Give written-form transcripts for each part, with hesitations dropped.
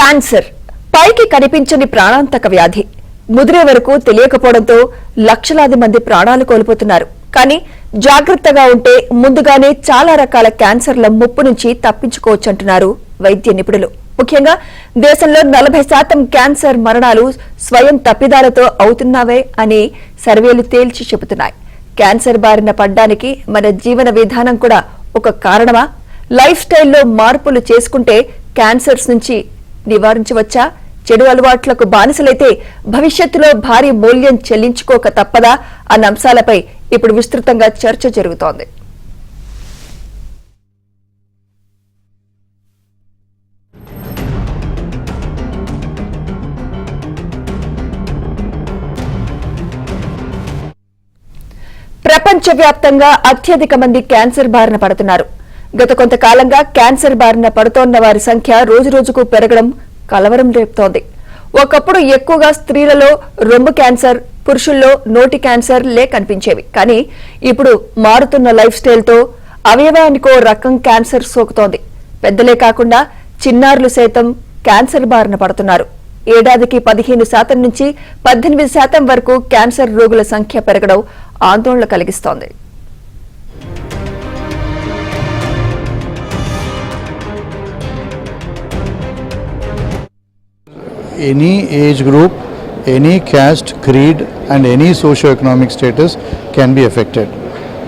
Cancer పైకి కనిపించని ప్రాణాంతక వ్యాధి ముదిరే వరకు తెలియకపోవడంతో లక్షలాది మంది ప్రాణాలు కోల్పోతున్నారు. కానీ జాగ్రత్తగా ఉంటే ముందుగానే చాలా రకాల క్యాన్సర్ల ముప్పు నుంచి తప్పించుకోవచ్చంటున్నారు వైద్య నిపుణులు. ముఖ్యంగా దేశంలో 40% క్యాన్సర్ మరణాలు స్వయం తప్పిదాలతో అవుతున్నావే అని సర్వేలు తేల్చి చెబుతున్నాయి. క్యాన్సర్ బారిన పడ్డానికి మన జీవన విధానం కూడా ఒక కారణమా? లైఫ్ స్టైల్లో మార్పులు చేసుకుంటే క్యాన్సర్స్ నుంచి నివారించవచ్చా? చెడు అలవాట్లకు బానిసలైతే భవిష్యత్తులో భారీ మూల్యం చెల్లించుకోక తప్పదా అన్న అంశాలపై ఇప్పుడు విస్తృతంగా చర్చ జరుగుతోంది. ప్రపంచవ్యాప్తంగా అత్యధిక మంది క్యాన్సర్ బారిన పడుతున్నారు. గత కొంతకాలంగా క్యాన్సర్ బారిన పడుతోన్న వారి సంఖ్య రోజురోజుకు పెరగడం కలవరం రేపుతోంది. ఒకప్పుడు ఎక్కువగా స్త్రీలలో రొమ్ము క్యాన్సర్, పురుషుల్లో నోటి క్యాన్సర్ కనిపించేవి. కానీ ఇప్పుడు మారుతున్న లైఫ్ స్టైల్తో అవయవానికో రకం క్యాన్సర్ సోకుతోంది. పెద్దలే కాకుండా చిన్నారులు సైతం క్యాన్సర్ బారిన పడుతున్నారు. ఏడాదికి 15% నుంచి 18% వరకు క్యాన్సర్ రోగుల సంఖ్య పెరగడం ఆందోళన కలిగిస్తోంది. Any age group, any caste, creed and any socio-economic status can be affected.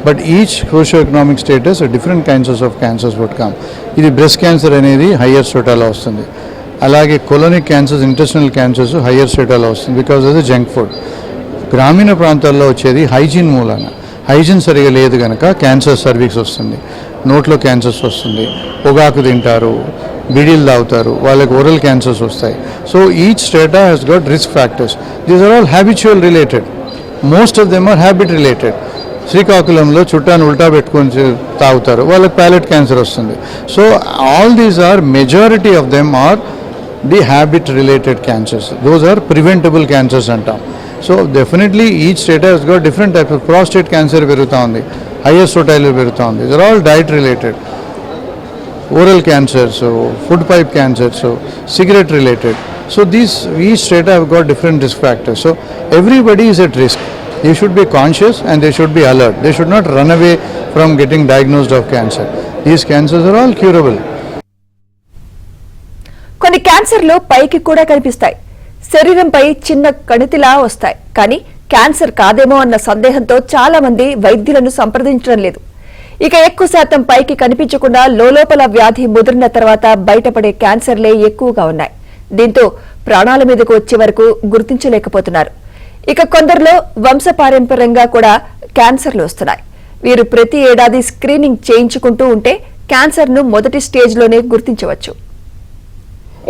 But each socio-economic status, different kinds of cancers would come. This breast cancer అనేది higher strata వస్తుంది. అలాగే colonic cancers, intestinal cancers higher strata వస్తుంది because of the junk food. గ్రామీణ ప్రాంతాల్లో వచ్చేది hygiene మూలాన. Hygiene సరిగా లేదు కనుక క్యాన్సర్ సర్వీక్స్ వస్తుంది, నోట్లో క్యాన్సర్స్ వస్తుంది, పొగాకు తింటారు, బీడీలు తాగుతారు, వాళ్ళకి ఓరల్ క్యాన్సర్స్ వస్తాయి. So each state has got risk factors. These are all habitual related. Most of them are habit related. శ్రీకాకుళంలో చుట్టాను ఉల్టా పెట్టుకొని తాగుతారు, వాళ్ళకి ప్యాలెట్ క్యాన్సర్ వస్తుంది. So all these are majority of them are the habit related cancers. Those are preventable cancers అంటాం. So definitely each state has got different types. Prostate cancer పెరుగుతూ ఉంది, హైయర్ స్టోటైల్ పెరుగుతూ ఉంది. These are all diet related. Oral cancers, food pipe cancers, cigarette related. So each state have got different risk factors. So everybody is at risk. They should be conscious and they should be alert. They should not run away from getting diagnosed of cancer. These cancers are all curable. కొన్ని క్యాన్సర్లు పైకి కూడా కనిపిస్తాయి, శరీరంపై చిన్న కణితిలా వస్తాయి. కానీ cancer కాదేమో అన్న సందేహంతో చాలా మంది వైద్యులను సంప్రదించడం లేదు. ఇక ఎక్కువ శాతం పైకి కనిపించకుండా లోపల వ్యాధి ముదిరిన తర్వాత బయటపడే క్యాన్సర్లే ఎక్కువగా ఉన్నాయి. దీంతో ప్రాణాల మీదకు వచ్చే వరకు గుర్తించలేకపోతున్నారు. ఇక కొందరిలో వంశపారంపర్యంగా కూడా క్యాన్సర్లు వస్తున్నాయి. వీరు ప్రతి ఏడాది స్క్రీనింగ్ చేయించుకుంటూ ఉంటే క్యాన్సర్ ను మొదటి స్టేజ్ లోనే గుర్తించవచ్చు.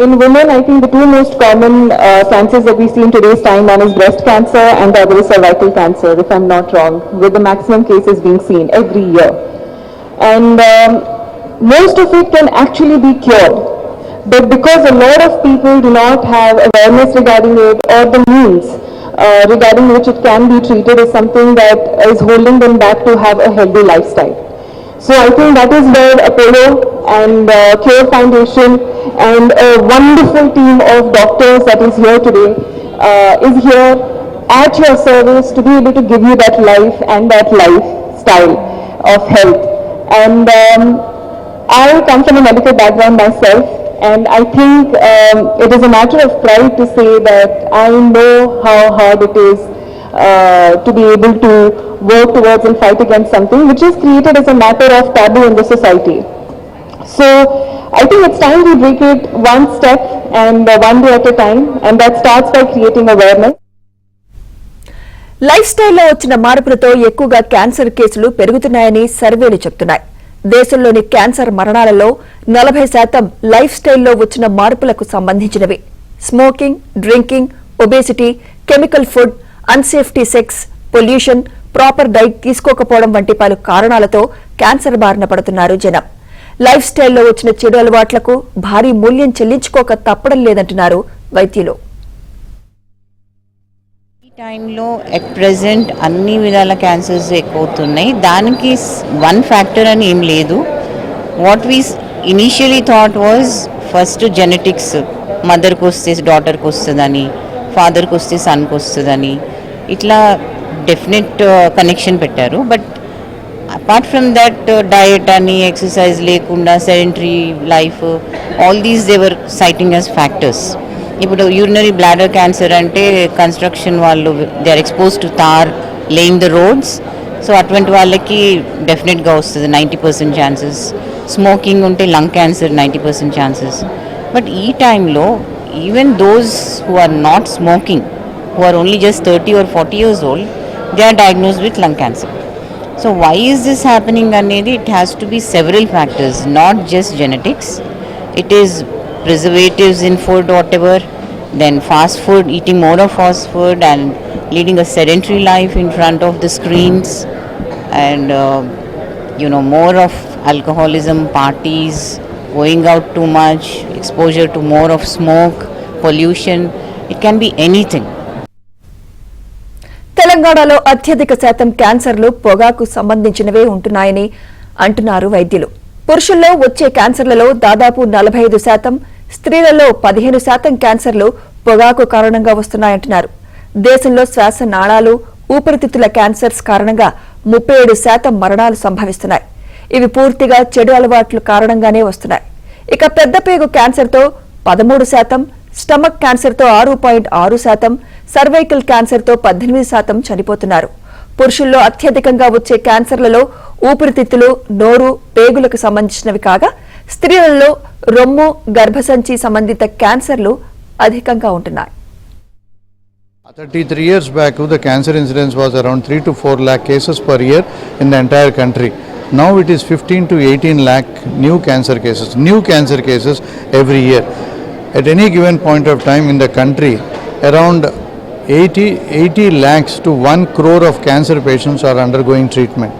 In women, I think the two most common cancers that we see in today's time, one is breast cancer and the other is cervical cancer, if I'm not wrong, with the maximum cases being seen every year. And most of it can actually be cured. But because a lot of people do not have awareness regarding it or the means regarding which it can be treated is something that is holding them back to have a healthy lifestyle. So I think that is where Apollo and Cure Foundation and a wonderful team of doctors that is here today is here at your service to be able to give you that life and that lifestyle of health. And I come from a medical background myself, and I think it is a matter of pride to say that I know how hard it is to be able to work towards and fight against something which is created as a matter of taboo in the society. So I think it's time we break it one step and one day at a time, and that starts by creating awareness. Life స్టైల్లో వచ్చిన మార్పులతో ఎక్కువగా cancer కేసులు పెరుగుతున్నాయని సర్వేలు చెబుతున్నాయి. దేశంలోని cancer మరణాలలో 40% life స్టైల్లో వచ్చిన మార్పులకు సంబంధించినవి. Smoking, drinking, obesity, chemical food, unsafety sex, pollution, proper diet తీసుకోకపోవడం వంటి పలు కారణాలతో క్యాన్సర్ బారిన పడుతున్నారు జనం. లైఫ్ స్టైల్లో వచ్చిన చెడు అలవాట్లకు భారీ మూల్యం చెల్లించుకోక తప్పడం లేదంటున్నారు వైద్యులు. టైంలో ఎట్ ప్రెజెంట్ అన్ని విధాల క్యాన్సర్స్ ఎక్కువ అవుతున్నాయి. దానికి వన్ ఫ్యాక్టర్ అని ఏం లేదు. What we initially thought was first genetics. మదర్కి వస్తే డాటర్కి వస్తుందని, ఫాదర్కి వస్తే సన్కి వస్తుందని, ఇట్లా డెఫినెట్ కనెక్షన్ పెట్టారు. But apart from that diet అని, ఎక్సర్సైజ్ లేకుండా sedentary life, all these they were citing as factors. ఇప్పుడు యూరినరీ బ్లాడర్ క్యాన్సర్ అంటే కన్స్ట్రక్షన్ వాళ్ళు they are exposed to tar laying the roads, so అటువంటి వాళ్ళకి డెఫినెట్గా వస్తుంది 90% ఛాన్సెస్. స్మోకింగ్ ఉంటే లంగ్ క్యాన్సర్ 90% ఛాన్సెస్. బట్ ఈ టైంలో even those who are not smoking, who are only just 30 or 40 years old, they are diagnosed with lung cancer. So why is this happening అనేది it has to be several factors, not just genetics. It is preservatives in food, whatever, then fast food, eating more of fast food and leading a sedentary life in front of the screens, and more of alcoholism, parties, going out too much, exposure to more of smoke, pollution. It can be anything. తెలంగాణలో అత్యధిక శాతం క్యాన్సర్లు పొగాకు సంబంధించినవే ఉంటున్నాయని అంటున్నారు వైద్యులు. పురుషుల్లో వచ్చే క్యాన్సర్లలో దాదాపు 45%, స్త్రీలలో 15% క్యాన్సర్లు పొగాకు కారణంగా వస్తున్నాయంటున్నారు. దేశంలో శ్వాస నాళాలు, ఊపిరితిత్తుల క్యాన్సర్స్ కారణంగా 37% మరణాలు సంభవిస్తున్నాయి. ఇవి పూర్తిగా చెడు అలవాట్ల కారణంగానే వస్తున్నాయి. ఇక పెద్దపేగు క్యాన్సర్తో 13%, స్టమక్ క్యాన్సర్తో 6.6%, సర్వైకల్ క్యాన్సర్తో 18% చనిపోతున్నారు. పురుషుల్లో అత్యధికంగా వచ్చే క్యాన్సర్లలో ఊపిరితిత్తులు, నోరు, పేగులకు సంబంధించినవి కాగా, స్త్రీలలో రొమ్ము, గర్భసంచి సంబంధిత క్యాన్సర్లు అధికంగా ఉంటున్నాయి. 33 years back, the cancer incidence was around 3 to 4 lakh cases per year in the entire country. Now it is 15 to 18 lakh new cancer cases every year. At any given point of time in the country, around 80 lakhs to 1 crore of cancer patients are undergoing treatment.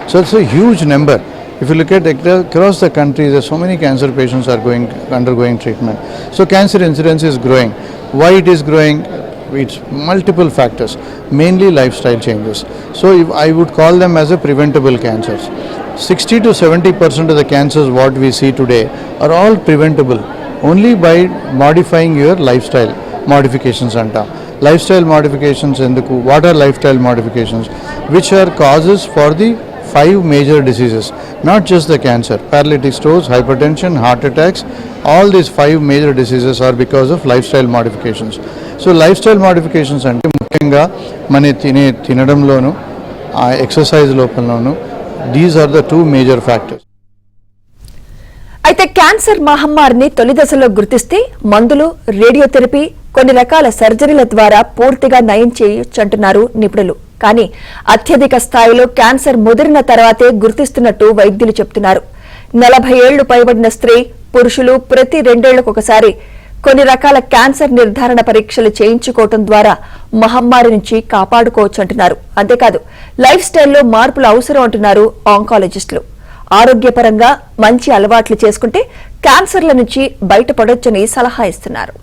So it's a huge number. If you look at across the country, there are so many cancer patients are undergoing treatment. So cancer incidence is growing. Why it is growing? It's multiple factors, mainly lifestyle changes. So I would call them as a preventable cancers. 60 to 70% of the cancers what we see today are all preventable only by modifying your lifestyle modifications anta. Lifestyle modifications enduku? What are lifestyle modifications? Which are causes for the 5 major diseases, not just the cancer: paralytic strokes, hypertension, heart attacks. All these 5 major diseases are because of lifestyle modifications. So lifestyle modifications ante mukyanga mane tinadamlonu exercise lopalonu, these are the 2 major factors. అయితే cancer మహమ్మారిని తొలి దశలో గుర్తిస్తే మందులు, radiotherapy, కొన్ని రకాల సర్జరీల ద్వారా పూర్తిగా నయం చేయొచ్చంటున్నారు నిపుణులు. కానీ అత్యధిక స్థాయిలో క్యాన్సర్ ముదిరిన తర్వాతే గుర్తిస్తున్నట్టు వైద్యులు చెబుతున్నారు. 40 ఏళ్లు పైబడిన స్త్రీ, పురుషులు ప్రతి 2 ఏళ్లకొకసారి కొన్ని రకాల క్యాన్సర్ నిర్ధారణ పరీక్షలు చేయించుకోవడం ద్వారా మహమ్మారి నుంచి కాపాడుకోవచ్చంటున్నారు. అంతేకాదు లైఫ్ స్టైల్లో మార్పులు అవసరం అంటున్నారు ఆంకాలజిస్టులు. ఆరోగ్యపరంగా మంచి అలవాట్లు చేసుకుంటే క్యాన్సర్ల నుంచి బయటపడొచ్చని సలహా ఇస్తున్నారు.